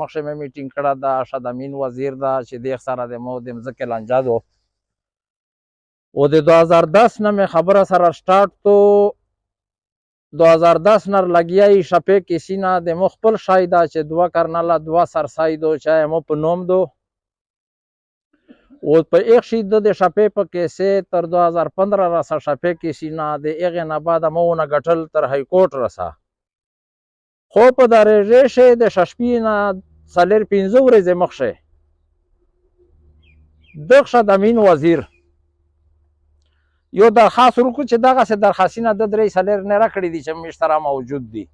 مخکې مې میټینګ کړه دا شاه امین وزیر دا چې دې سره د مو د مځکې لانجه دو او د 2010 نه مې خبره سره سٹارټ تو 2010 نه لګیای شپې کې سینا د مو خپل شایدا چې دوا کرناله دوا سرسای دو چا مو په نوم دو او په ایک شي د شپې په کیسه تر 2015 راسه شپې کې سینا د ایغه نه بعد مو نه غټل تر های کورټ راسه خو په درجه شه د ششپینا سالر 15 ورځې مخشه د شاه امین وزیر یو درخواست ورکړو چې دغه سه درخواستونه د درې سالر نه راکړي دي چې مشترا موجود دي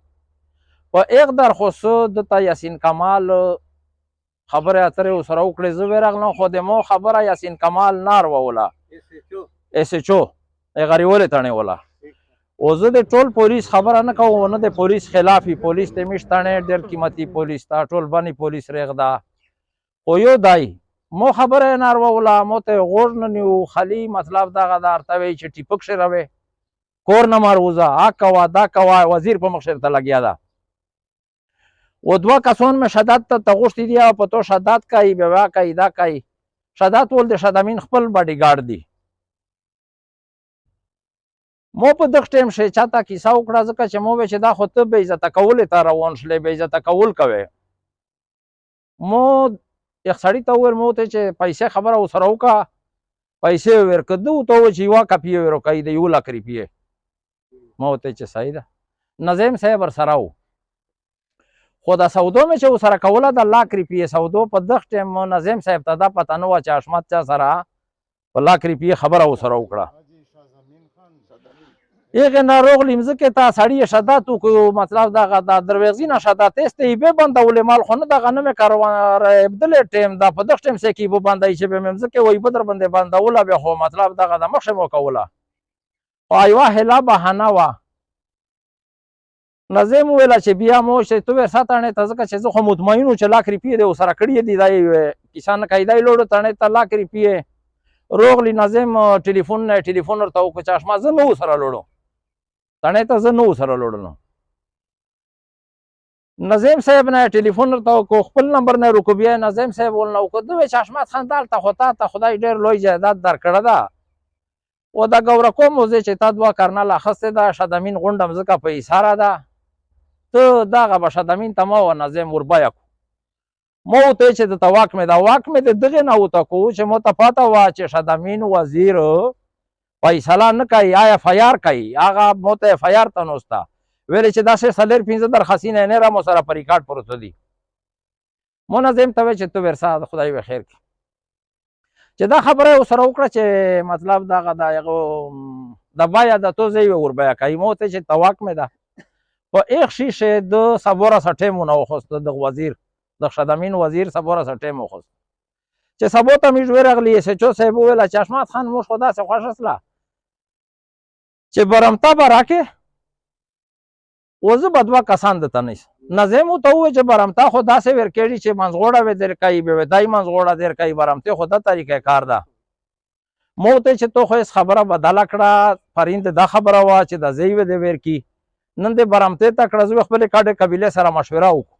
په ایک درخواست د تا یاسین کمال خبره اترې سره وکړې زه ورغلم خو د مو خبره یاسین کمال نار وولا اس ایچ او غریول تانه ولا او زه د ټول پولیس خبره نه کوم نه د پولیس خلافي پولیس ته مشتانه ډېر قیمتي پولیس تا ټول باندې پولیس رغدا او یو دای مو خبره نار وولا مو ته غوړ نه نیو خلی مطلب دغه دارته وی چې ټیپک شروي کور نه ماروزه اکوا دا کوا وزیر په مخ ته لګیا دا و دوا کسان مې شدت ته تغوشتي دي او په تو شدت کوي بیا کوي دا کوي شدت ول د شاه امین خپل باډي ګارد دي مو په دغه ټیم شي چاته کیسه وکړه ځکه چې مو چې دا خو ته به عزت کول ته روان شلې به عزت کول کوي مو یک سړی ته ور مو ته چې پیسې خبره وسره وکا پیسې ورکدو ته چې وا کپی ورکای دی یو لاک روپیه مو ته چې صحیح ده نظیم صاحب سره خو دا سودو مې چې سره کوله د لاک روپیه سودو په دغه ټیم نظیم صاحب ته دا پته نه و چې حشمت چا سره په لاک روپیه خبره وسره وکړه یغه ناروغ لمزکه تا سړی شدت کو مطلب دا دروازې نه شدت است به بندول مال خونه د غنمه کاروان ابدل ټیم دا په دغه ټیم سې کې به باندې چې به مزکه وای بدر باندې باندول به خو مطلب دا د مخه مو کوله ایوا هلا بهانه وا نظم ویلا چې بیا مو چې تو ورساتانه تزکه چې زه خو مطمئنو چې لاک ریپی دی سره کړی دی دای کسان قاعده لوړ تانه ته لاک ریپی روغلی نظم ټلیفون ورته او چشمه زه نو سره لوړو تانه ته زه نو سره لوړم نظیم صاحب نه ټلیفون ورته کو خپل نمبر نه رکو بیا نظیم صاحب ولنو کو دوی چشمه خان دالته خدای ته خدای ډیر لوی جایداد درکړه دا او دا ګور کوم چې تا دوا کرنل اخسته دا شاه امین غونډم زکه په اشاره ده ته دغه به شاه امین ته مو نظم وربیا مو ته چې د تواک مې دا واک مې دغه نه وته کو چې مو ته پاته وا چې شاه امین وزیر فیصله نه کوي آیا فیار کوي هغه مو ته فیار ته نوستا ویل چې دا سلر 15 درخواستونه نه را مو سره پر ریکارډ پروت دي مو نظم ته چې تو ورسا خدای به خیر کی چې دا خبره سره وکړه چې مطلب دغه د بایا د تو زی وربیا کوي مو ته چې تواک مې ده په ایک شیشه د صبره سټه مونږ خوست د وزیر د شاه امین وزیر صبره سټه مو خوست چې سبو ته مې ورغلی چې چو صاحب ویل چشمات خان مو خدا سه خوښ اسلا چې برمتا براکه وزه بدوا کسان د تنس نظم ته و چې برمتا خدا سه ورکړي چې منځغوړه و در کوي به دای منځغوړه در کوي برمته خدا طریقې کار ده مو ته چې تو خو خبره بدل کړه پرند دا خبره وا چې د زیو د ورکی نن د برمته تکړه زو خپل کاډه قبيله سره مشوره وکړه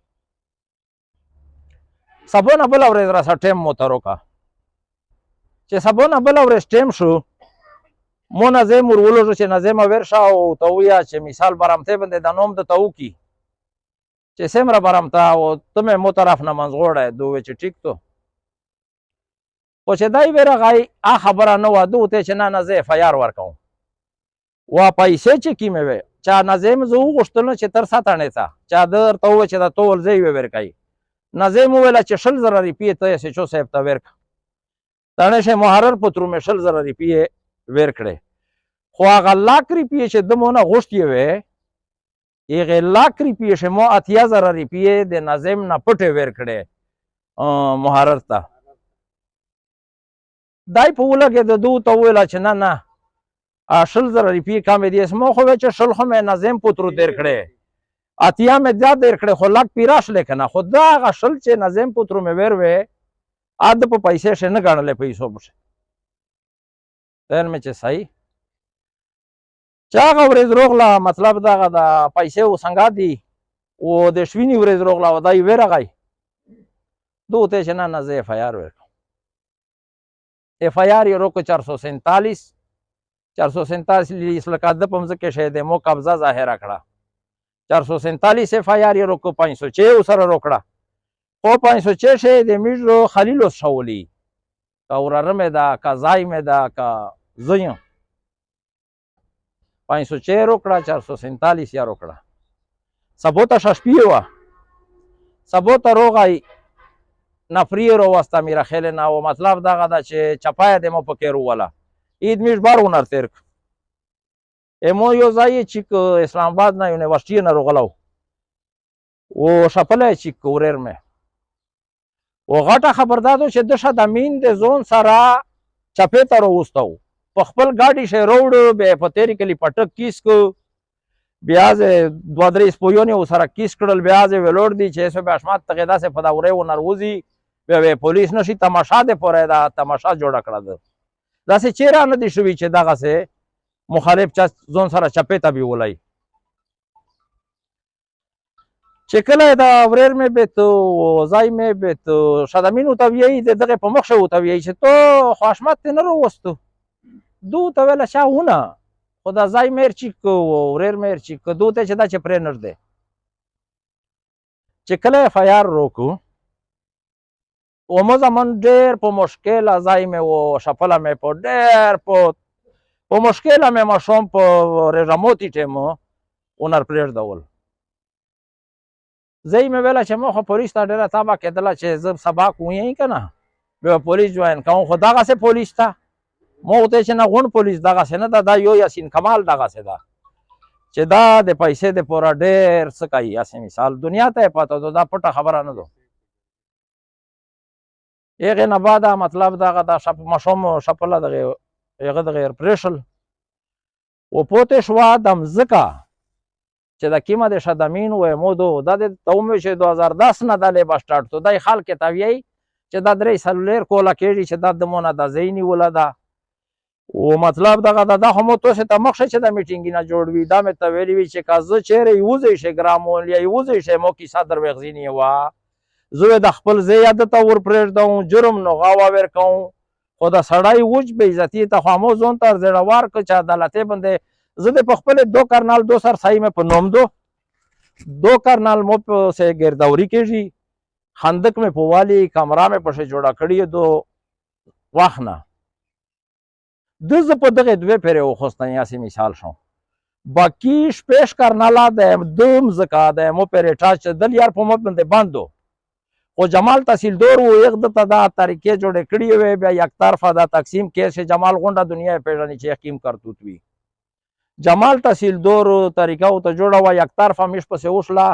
سبونه بل ورځ را سټیم موتروکا چې سبونه بل ورځ ټیم شو مو نظم ورولو چې نظم ورشا او تویا چې مثال برمته باندې د نوم د تو کی چې سمره برمته او تمه مو طرف نه منځغوړه دوه چې ټیک تو او چې دای ورغای ا خبره نه وادو ته چې نه زه فیار ورکوم وا پیسې چې کیمه وي چا نظم زو غشتل چې تر ساتانه تا چا در تو چې د تول زی ورکای نظم ویل چې شل زره روپیه ته چې چو صاحب ته ورک تانه شه محرر پترو مې شل زره روپیه ورکړي خو هغه لاک روپیه چې دمونه غشتي وي یغه لاک روپیه شه مو 80000 روپیه د نظم نه پټه ورکړي محرر ته دای په ولګه د دو ته ویل چې نه شل زره روپیه کم دي اسمو خو چې شل خو مې نظم پترو در کړي اتیا مې زیات در کړي خو لاک پیراش لیکنه خدا هغه شل چې نظم پترو مې وروي اد په پیسې شه نه غړلې پیسو بشه تر مې چې صحیح چا غوړې روغلا مطلب دا د پیسې وسنګا دي او د شوینی ورځ روغلا ودای ورغای دو ته چې نه زه اف آی آر ورکړم. اف آی آر یې روکو 447 لکه د په مځکه شی دی مو قبضه ظاهره کړه. 447 اف آی آر یې روکو 506 سره روکړه. خو 506 شی د میږ خلیل اوس شولي که وراره مې ده که ځای مې ده که زه یم 506 روکړه 447 یې روکړه. سبو ته ششپی وه سبو ته روغی نفری رو وسته میره خیلی نه و مطلب دغه ده چې چپای د مو پکې رووله عید میش بار ونر تیر امو یو ځای چې اسلام آباد نه یونیورسټي نه روغلو و شپله چې کورر مې و غټه خبردادو چې د شدمین د زون سره چپې ته راوستو په خپل ګاډي شی روړ به په تیری کلی پټک کیس کو بیا ز دوه درې سپویونه سره کیس کړل بیا ز ولور دي چې سو به اشمات تقیدا سه فداورې و نروزی به پولیس نشي تماشا ده پورې دا تماشا جوړ کړل دا سه چیرې نه دي شوی چې دغه سه مخالف چا زون سره چپې ته بي ولای چې کله دا ورېر مې به تو ځای مې به تو شدمین او تویې دغه په مخ شو تویې چې تو خوشمت نه وروستو دو ته ویل شاونه خدا ځای مېر چې کو ورېر مېر چې کو دو ته چې دا چې پرې نر دی چې کله اف آی آر روکو و مو زمون ډېر په مشکل ځای مې و شپله مې په ډېر په مشکل مې مشوم په رژموتي ټیمو اونر پرېږدول زه مې ویله چې مو خو پولیس ته ډېره تابه کېدله چې زه سبق ویې که نه بیا پولیس جوین کوم خو دغسې پولیس ته ما ورته چې نه غونډ پولیس دغسې نه ده دا یو یاسین کمال دغسې ده چې دا د پیسې د پوره ډېر څه کوي هسې مثال دنیا ته یې پته ده دا پټه خبره نه ده هغې نه بعده مطلب دغه دا مشوم شپله دغې هغه دغې پرېښل و پوتې شوه د مځکه چې د کیمه د شدمین و مودو دا د تومه چې 2010 نه د لیبا سٹارټ تو دای خلک ته وی چې دا درې سلولر کوله کېږي چې د مونږه د زینی ولاده او مطلب دغه د همو تو ته مخ چې د میټینګ نه جوړ وی دا مې ته ویلی وی چې کازه چیرې یوزې شي ګرامول یا یوزې شي مو کی صدر وغزینی وا زه د خپل زیاد ته ور پرېږدم جرم نو غاوا ور کوم خو دا سړی وج به عزت ته خامو زون تر زړوار ک چا عدالت بنده زه د په خپل دو کرنال دو سر سای مې په نوم دو کرنال مو په سه ګردوري کېږي خندق مې په والی کمره مې پښه جوړه کړی دو واخنه د ز په دغه دوه پیره خوستن یاسي مثال شو باقی شپېش کرنالا د دوم زکا د مو پیره ټاچ دل یار په مو باندې باندو خو جمال تحصیلدار و یک د تدا طریقې جوړې کړی وي بیا یک طرفه دا تقسیم کېشه جمال غونډه دنیا پیژنې چې حکیم کرتوت وي جمال تحصیلدار طریقه او ته جوړه و یک طرفه مش پسې وشله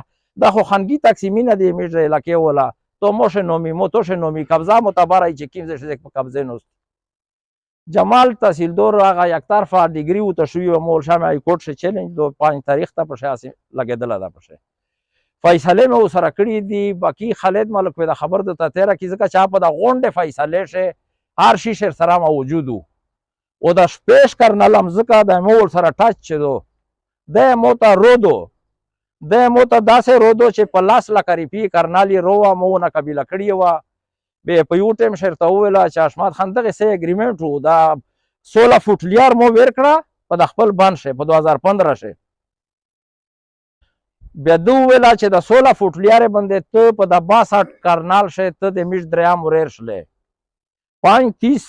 دا خو خنګي تقسیمینه دی مش علاقې ولا تو موشه نومي موتوش نومي قبضه متبرای چې کیم زشه په قبضه نوست جمال تحصیلدار هغه یک طرفه ډیګری او ته شوی مول شمه ای کوټ شه چیلنج دو 5 تاریخ ته په شاسي لګیدل دا په فیصله مې سره کړی دي باقی خالد ملک په خبر د تیرا کی ځکه چا په د غونډه فیصله شه هر شي شر سره موجود او د شپېش کرنل مزکه د مول سره ټاچ چدو د موته رودو د موته داسې رودو چې په لاس لکه ریپی کرنالی روه مو نه قبیله کړی و به په یو ټیم شرط ویلا چې اشمت خان دغه سه اګریمنت وو دا 16 فوټ لیار مو ورکړه په خپل بان شه په 2015 شه بیا دو ویلا چې د 16 فوټ لیار باندې ته په د 62 کرنال شه ته د میش دریا موریر شله 35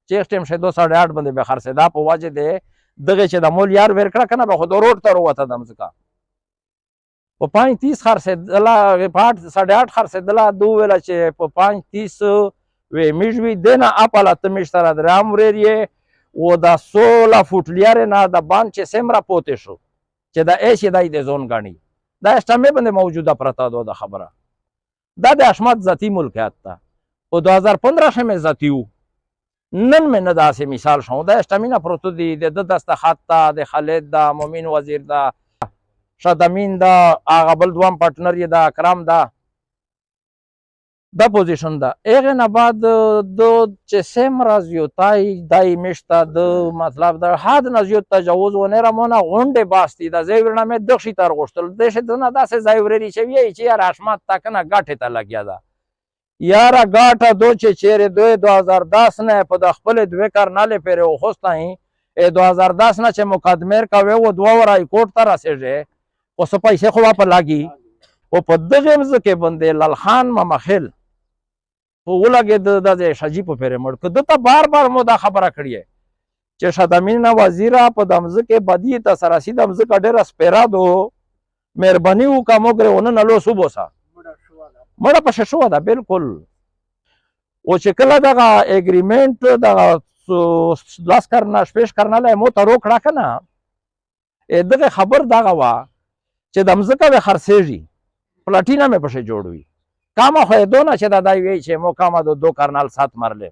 چې ټیم شه 208 باندې به خرڅه دا په واجه دی دغه چې د مول یار ورکړه کنه به خود روډ ته وروته د مزکا په 35 خرڅه دلا 8.5 خرڅه دلا دو ویلا چې په 35 وې میژوي دنه اپاله ته میش سره درام ورېری او د 16 فوټ لیار نه د بان چې سمرا پوتې شو چې د ایشي دای د زون غاڼي دا استمه باندې موجوده پرتا دو د خبره دا د اشمت ذاتی ملکیت ته او 2015 شمه ذاتیو نن مې نه داسې مثال شو دا استمینا پروتو دی د دستخط ته د خالد دا مومن وزیر دا شادمین دا هغه بل دوام پارتنر یې دا اکرام دا دا پوزیشن دا هغه نه بعد دو چې سم رازیوتای دای مشته د مطلب دا حد نزیوت تجاوز ونه رمونه غونډه باستی دا زیورنه مې دښی تر غوښتل د شه نه داسې زیورری چې وی چې راشمات تکنه غاټه ته لګیا دا یاره ګاټه دو چې چیرې دوی 2010 نه په د خپلې دوې کرنالې پورې وخوستی 2010 نه چې مقدمې کوې و دوه ور هایکورټ ته رسېږې خو څه پیسې خو به په لګي خو په دغې مځکې باندې للخان ممخیل په ولګېده د شجي په پورې مړ که ده ته بار بار مو دا خبره کړې چې شدمین وزیره په د مځکې بدي ته سراسي د مځکه ډېره سپېره دو مهرباني وکړه موږ رې ونه نلوس وبوسه مړه پشه شوه ده بلکل او چې کله دغه اګریمنټ دغه 10 کرنه شپېش کرنله مو ته روکړه که نه دغه خبر دغه وه چې د مځکه به خرڅېږي پلاټینه مې پشې جوړوي کامه خو یې دونه چې دا دی وی چې مو کامه د 2 کرنال 7 مرلے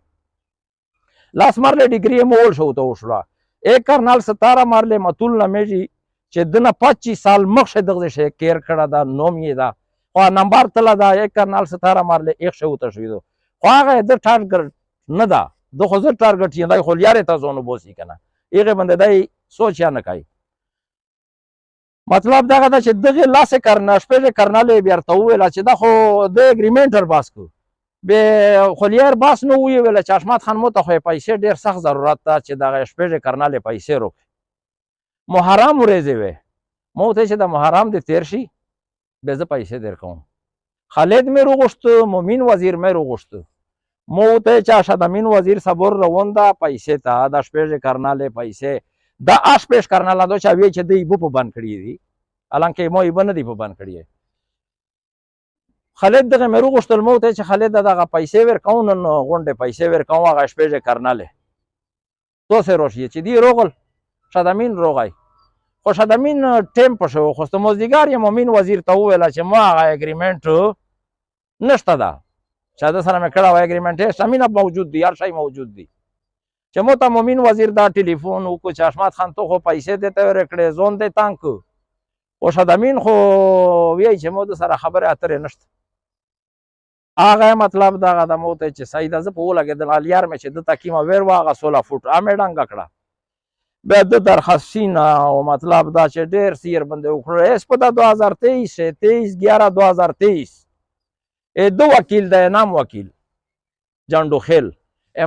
10 مرلے ډیګري مو ول شو ته وشوه 1 کرنال 17 مرلے متول نمیږي چې دنه 25 سال مخکې دغه شی کیر کړه دا نوم یې دا خو نمبر تله دا 1 کرنال 17 مرلے 1 شو ته شوی دو خو هغه د ټارګټ نه دا د خو زه ټارګټ یې دای خو لیارې ته ځونه بوسي کنه هغه باندې دای سوچ یا نه کوي مطلب دغه دا چې دغه لاسه کرنا شپږ کرنالې بیرته وویل چې دا خو د اګریمنټ ور باس کو به خلیار باس نو ویل چې احمد خان مو ته خو پیسې ډیر سخت ضرورت ده چې دغه شپږ کرنالې پیسې روک محرم ورځي وي مو ته چې د محرم د تیر شي به زه پیسې درکوم خالد مې روغشت مومن وزیر مې روغشت مو ته چې شدمین وزیر صبر روان دا پیسې ته د شپږ کرنالې پیسې دا آش پیش کرناله دو چې وی چې دی بو په بند کړی دي الانکه مو یې بند دی په بند کړی خالد دغه مې روغشتل مو ته چې خالد دغه پیسې ورکون نو غونډه پیسې ورکون هغه شپږ کرناله تو سه روشي چې دی روغل شدمین روغای خو شدمین ټیم په شو خو ستموزګار یم مومن وزیر ته ویل چې ما هغه اګریمنټ نشته دا چې دا سره مې کړه و اګریمنټ شامینه موجود دی هر شی موجود دی چې مو ته مومن وزیر دا ټلیفون وکړو چې احمد خان تو خو پیسې دته ورکړې زون دې تانک او شدمین خو وی چې مو د سره خبره اترې نشته هغه مطلب دغه د مو ته چې سیده زه په ولګېدل الیار مې چې د تکیمه ور واغه 16 فوټ امې ډنګ کړه به د درخواستین او مطلب دا چې ډېر سیر بنده وکړو اس په 2023 23/11/2023 دو وکیل د نام وکیل جانډو خیل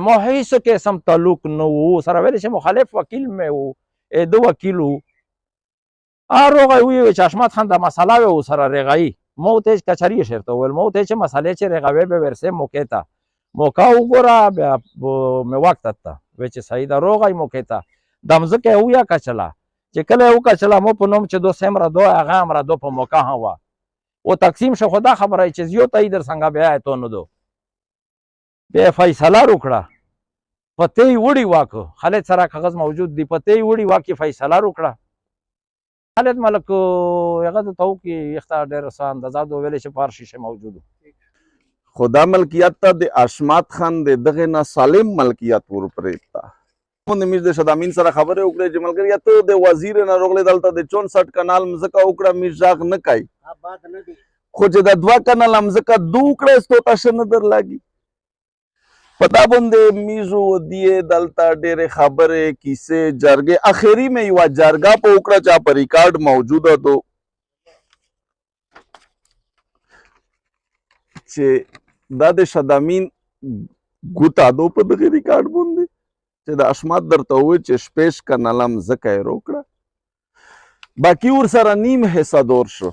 مو هیڅ قسم تعلق نه وو سره ویل چې مخالف وکیل مې وو دو وکیل وو اروغه وی چې احمد خان د مساله و سره رغای مو ته کچری شرط ول مو ته چې مسالې چې رغوي به ورسه موقع ته موقع وګوره مې وخت ته و چې صحیح د روغای موقع ته دمزکه او یا کچلا چې کله او کچلا مو په نوم چې دو سمره دو هغه امره دو په موقع هوا او تقسیم شو خدا خبره چې زیو ته در څنګه بیا ته نو دو به فیصله وکړه پته وړي واکو خالد سره کاغذ موجود دی پته وړي واکي فیصله وکړه خالد ملک هغه ته تو کې اختیار ډېر آسان د زادو ویل چې پار شیشه موجود خدا ملکیت ته د احمد خان دغه نه سالم ملکیت ور پرېتا مونږ د شدامین سره خبره وکړه چې ملګری ته د وزیر نه روغله دلته د 64 کانال مزکه وکړه میژاغ نه کوي خو چې د 2 کانال مزکه دوکړه ستو تاسو نه در لاګي پتا باندې میزو دی دلته ډېر خبره کیسه جرګه اخیری مې یو جرګه په وکړه چې په ریکارډ موجوده دو چې دا د شدامین ګوتا دو په دغه ریکارډ باندې چې د احمد درته وې چې شپېش کنالم زکه روکړه باقی ور سره نیم حصہ دور شو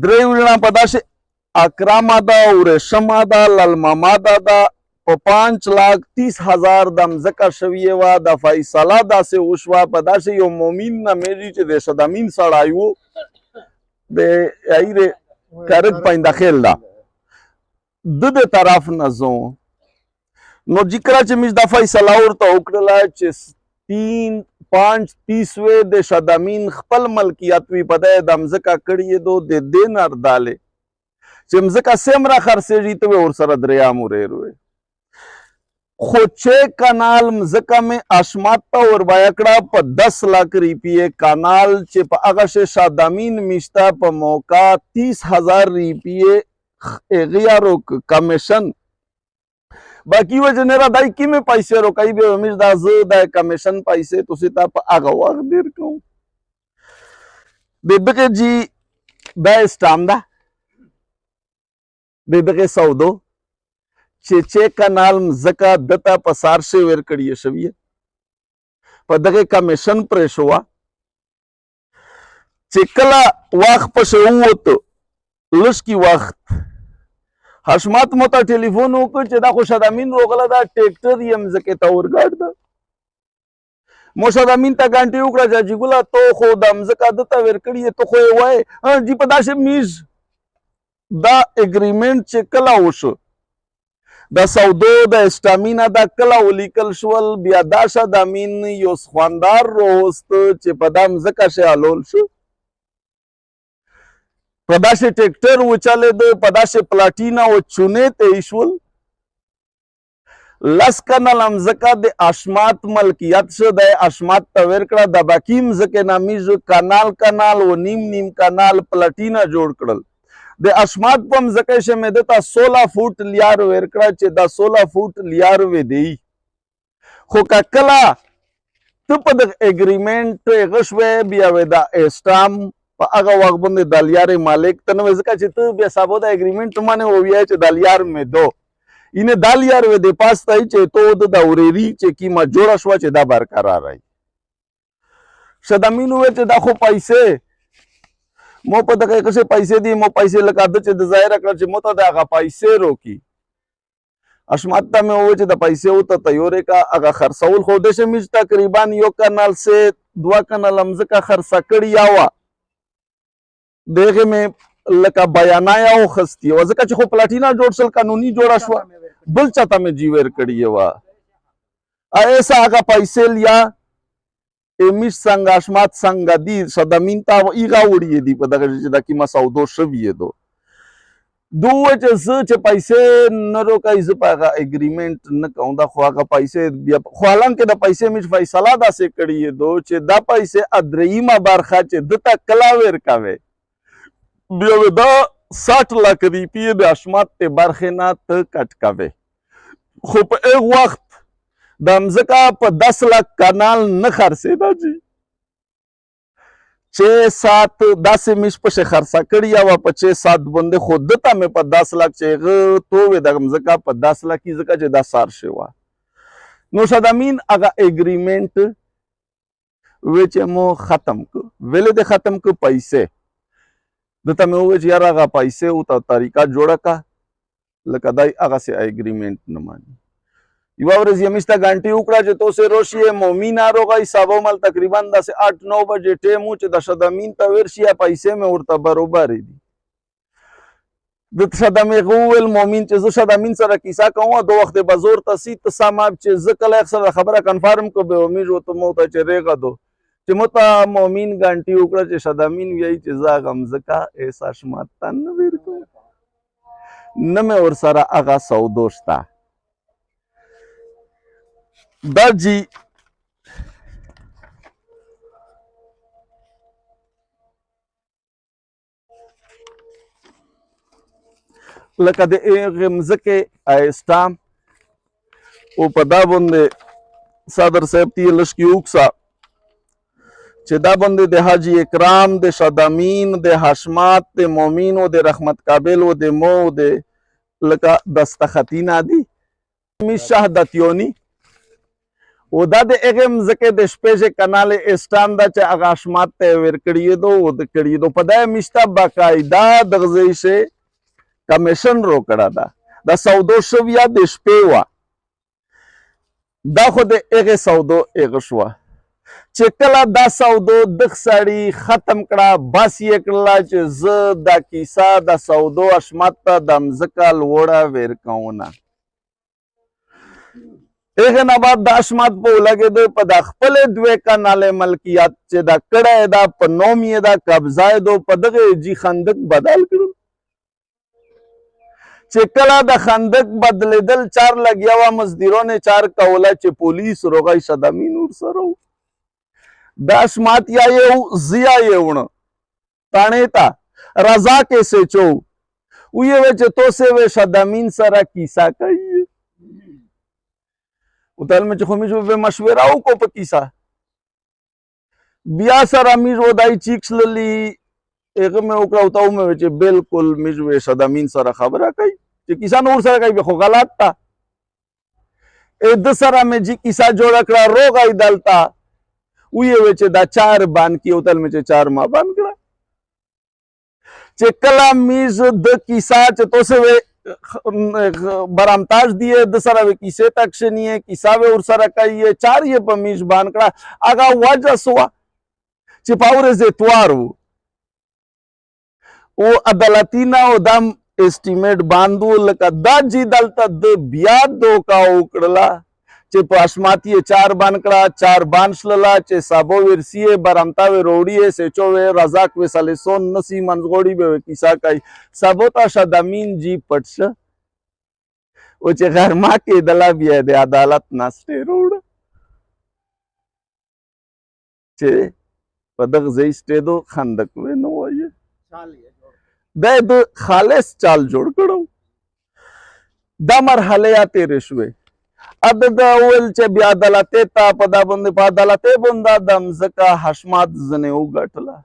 درې وینا پداشه اکراما دا اور شما دا للماما دا په 5,30,000 د مزکه شویه وا د فیصله داسې وشوا پداشه یو مومن نه مېږي چې د شدامین سړایو د ایره کرک پاینده خیل دا د طرف نه زو نو ذکر چې مز د فیصله ورته وکړه چې 3-5-30 د شدامین خپل ملکیت وی پدې د مزکه کړی دو د دینر داله چې مزکه سمرا خرڅېږي ته ور سره دریا مورې روي خو چې کانال مزکه مې احمد ته ور بیا کړه په 10 लाख روپیه کانال چې په هغه شدامین میشتا په موقع 30,000 روپیه غیارو کمیشن باقی وجه نه دای کی مې پیسې روکای به امید دا زه د کمیشن پیسې تاسو ته په هغه وخت ډیر کوم د دغه جی دا استام ده د دغه سودو چې کانال مځکه دته په سارشې ورکړې شوې په دغه کمیشن پرې شوه چې کله وخت پسې ووتو لږ کې وخت حشمت مو ته ټلیفون وکړ چې دا خو شدامین روغله دا ټریکټر یې مځکې ته ورګاډ ده مو شدامین ته ګانټې وکړه جاجي ګله تو خو دا مځکه دته ورکړې تو خو یې وایې جي په داسې میز دا اګریمنټ چې کله وشو د سودو د اسټامینا دا کله ولیکل شول بیا دا شدامین یو خواندار روست چې په دا مځکه شی حلول شو په داسې ټریکټر وچلېده په داسې پلاټینا و چونې ته ایښول لس کناله مځکه د اشمات ملکیت شو دی اشمات ته ورکړه د باقي مځکې نامیز کانال و نیم کانال پلاټینا جوړ کړل د اشمات په مځکه چې مې دته 16 فوټ لیار ورکړه چې دا 16 فوټ لیار وې دی خو که کله ته په دغه اګریمنټ هغه شوې بیا وې دا اسټام په هغه وخت باندې د لیارې مالک ته نه وې ځکه چې ته بیا سبا د اګریمنټ باندې ووایې چې د لیار مې دو اینه دا لیار وې د پاس ته چې تو د اورېري چې کیمه جوړه شوه چې دا برقرار رہی شدامین وویل چې دا خو پیسې مو په دغه کسې پیسې دي مو پیسې لکه ده چې د ظاهره کړه چې مو ته د هغه پیسې روکي اشمت ته مې وویل چې د پیسې ورته تیورې کا هغه خرڅول خو داسې مې تقریبا یو کنال سے 2 کناله مځکه خرڅه کړې وه د هغې مې لکه بیانایه واخیستې وه ځکه چې خو پلاټینا جوړ شل قانوني جوړه شوه بل چاته مې جی ور کړې وه ایسا هغه پیسې لیا امیش څنګه اشمات څنګه دي شدامین ته ایغه وړي دي په دغه چې د کیمه سودو شوی دو دوه چې زه چې پیسې نه روکای زه په هغه اګریمنټ نه کوم دا خو هغه پیسې بیا خو حالانکه د پیسې مې فیصله داسې کړې دو چې دا پیسې ادریمه برخه چې دته کلا ورکوي بیا دا 60 लाख روپیې د اشمات ته برخې نه ته کټ کوي خو په هغه وخت د مځکه په 10 लाख کانال نه خرڅېده جي 6-7 داسې مې پسې خرڅه کړې وه په 6-7 باندې خو دته مې په 10 लाख چې هغه تو وې د مځکه په 10 लाख کې ځکه چې دا سار شوې وه نو شدامین هغه اګریمنټ وی چې مو ختم کړ ولې د ختم کړ پیسې دته مې وویل چې یاره هغه پیسې ورته طریقه جوړه کړه لکه دی هغسې اګریمنټ نه ماني یوه ورځ یې مې ته ګانټې وکړه چې تو سې روشي مومي ناروغه حسابه مل تقریبا داسې 8-9 بجې ټیم و چې د شدامین ته ورشي یا پیسې مې ورته برابرې دي د شدامې هغه وویل مومین چې زه شدامین سره کیسه کوم دو وخت به زور ته سي ته سماب چې زه کله سره خبره کنفرم کو به امید وته مو ته چې ریغه دو چې مو ته مومین ګانټې وکړه چې شدامین وایي چې زه هغه مځکه احساس ماته نه ورکوم نه مې ورسره هغه سودو شته دا جی لکه د هغې مځکې اسټام او په دا باندې صدر صاحب ته یې لږ کې وکړه چې دا باندې د حاجي اکرام د شدامین د حشمات د مومین او د رحمت قابل او د مو د لکه دستخطینا دي می شهادتیونی او دا د هغې مځکې د شپږ کنال اسټام دا چې هغه حشمات ته یې ورکړي دو او د کړي دو په دا یې میشته باقاعده دغه ځای شی کمیشن روکړه ده د سودو شویه د شپې وه دا خو د هغې سودو هغه شوه چې کله دا سودو دغه سړي ختم کړه بس یې کړله چې زه دا کیسه د سودو اشمت ته د مځکه لوړه ورکوونه هغې نه بعد د اشمت په ولګېده په د خپلې 2 کنالې ملکیت چې دا کړی دا په نوم یې دا قبضه یې دو په دغه جي خندق بدل کړل چې کله د خندق بدلیدل 4 لګیا وه مزدورانو 4 کوله چې پولیس روغی شدامین ورسره و د اشمات یا یو زیا یې وړه تاڼې ته رضا کیسې چو ویې وی چې تو سې وی شدامین سره کیسه کوي وتل مې چې خو مې به مشوره وکړو په کیسه بیا سره مې ودای چیکسللی هغه مې وکړه او ته ومې چې بالکل مې شد امین سره خبره کوي چې کیسه نور سره کوي خو غلط تا د سره مې جی کیسه جوړه کړه روغی دلته ویې چې دا 4 باندې کې وتل مې چې 4 ما باندې کړه چې کله میز د کیسه چې تاسو برامتاج دیے د سره کیسه تک شنیه کیسه و اور سره کوي 4 یې په میز باندې کړه هغه وجه سوا چې پاور زتوار او عدالتینا او دم اسټیمیټ باندو لکه دا جی دلته د بیا دوکا وکړلا چې په اشماتی 4 باندې کړه 4 باندې شللا چې سابو ورسیه برامتا و روړی سه چوي رزاق و سلیسون نسی منغوړي به کیسه کوي سابو تا شدامین جی پټش او چې غرما کې دلا بیا د عدالت ناشته روړ چې په دغه ځای سټېدو خندق و نو وایي د خالص چال جوړ کړو دا مرحله یا تیرې شوې اد دا اول چې بیا عدالت ته په دا باندې په عدالت باندې د مزکا حشمات زنه وګټله